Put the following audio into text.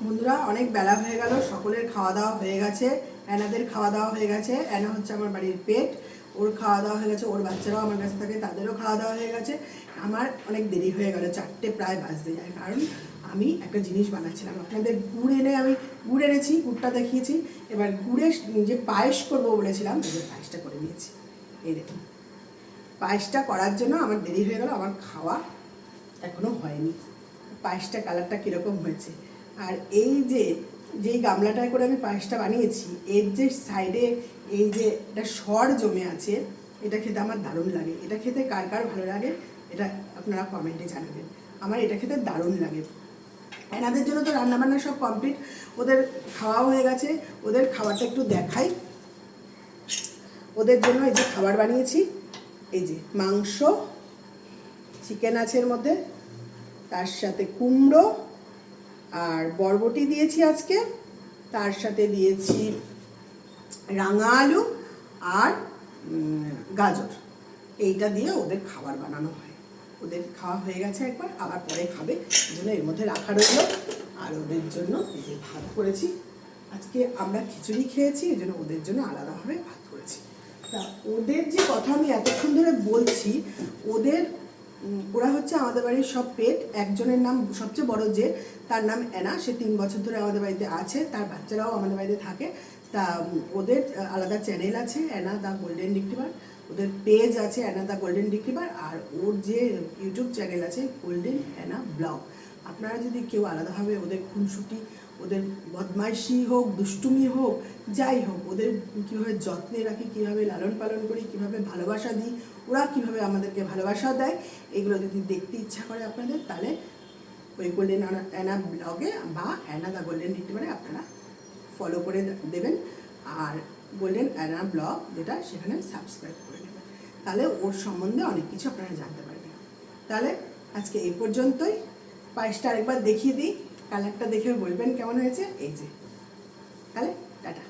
বন্ধুরা, অনেক বেলা হয়ে গেল, সকলের খাওয়া দাওয়া হয়ে গেছে। অ্যানাদের খাওয়া দাওয়া হয়ে গেছে। অ্যানা হচ্ছে আমার বাড়ির পেট, ওর খাওয়া দাওয়া হয়ে গেছে। ওর বাচ্চারাও আমার কাছে থাকে, তাদেরও খাওয়া দাওয়া হয়ে গেছে। আমার অনেক দেরি হয়ে গেল, 4টে প্রায় বাজতে যায়, কারণ আমি একটা জিনিস বানাচ্ছিলাম। আপনাদের গুড় এনে আমি গুড় এনেছি, গুড়টা দেখিয়েছি। এবার গুড়ের যে পায়েস করবো বলেছিলাম, ওদের পায়েসটা করে নিয়েছি। এই দেখুন, পায়েসটা করার জন্য আমার দেরি হয়ে গেল, আমার খাওয়া এখনো হয়নি। পায়েসটা কালারটা কীরকম হয়েছে। আর এই যে যেই গামলাটায় করে আমি পায়েসটা বানিয়েছি, এর যে সাইডে এই যে একটা সর জমে আছে, এটা খেতে আমার দারুণ লাগে। এটা খেতে কার কার ভালো লাগে এটা আপনারা কমেন্টে জানাবেন। আমার এটা খেতে দারুণ লাগে। এনাদের জন্য তো রান্নাবান্না সব কমপ্লিট, ওদের খাওয়া হয়ে গেছে। ওদের খাবারটা একটু দেখাই। ওদের জন্য এই যে খাবার বানিয়েছি, এই যে মাংস, চিকেন আছে এর মধ্যে, তার সাথে কুমড়ো আর বরবটি দিয়েছি আজকে, তার সাথে দিয়েছি রাঙা আলু আর গাজর। এইটা দিয়ে ওদের খাবার বানানো হয়। ওদের খাওয়া হয়ে গেছে একবার, আবার পরে খাবে, এই জন্য এর মধ্যে রাখা রইল। আর ওদের জন্য এই যে ভাত করেছি। আজকে আমরা খিচুড়ি খেয়েছি, এই জন্য ওদের জন্য আলাদাভাবে ভাত করেছি। তা ওদের যে কথা আমি এতক্ষণ ধরে বলছি, ওরা হচ্ছে আমাদের বাড়ির সব পেট। একজনের নাম সবচেয়ে বড়, যে তার নাম অ্যানা, সে 3 বছর ধরে আমাদের বাড়িতে আছে। তার বাচ্চারাও আমাদের বাড়িতে থাকে। তা ওদের আলাদা চ্যানেল আছে, অ্যানা দ্য গোল্ডেন রিট্রিভার। ওদের পেজ আছে অ্যানা দ্য গোল্ডেন রিট্রিভার, আর ওর যে ইউটিউব চ্যানেল আছে গোল্ডেন অ্যানা ব্লগ। আপনারা যদি কেউ আলাদাভাবে ওদের খুনসুটি, ওদের বদমাইশি হোক, দুষ্টুমি হোক, যাই হোক, ওদের কীভাবে যত্নে রাখি, কীভাবে লালন পালন করি, কীভাবে ভালোবাসা দিই, ওরা কীভাবে আমাদেরকে ভালোবাসা দেয়, এগুলো যদি দেখতে ইচ্ছা করে আপনাদের, তাহলে ওই গোল্ডেন অ্যানা ব্লগে বা অ্যানা দ্য গোল্ডেন রিট্রিভারে আপনারা ফলো করে দেবেন। আর গোল্ডেন অ্যানা ব্লগ যেটা, সেখানে সাবস্ক্রাইব করে নেবেন। তাহলে ওর সম্বন্ধে অনেক কিছু আপনারা জানতে পারবেন। তাহলে আজকে এই পর্যন্তই। পায়েসটা আরেকবার দেখিয়ে দিই, কালারটা দেখে বলবেন কেমন হয়েছে। এই যে, তাহলে টাটা।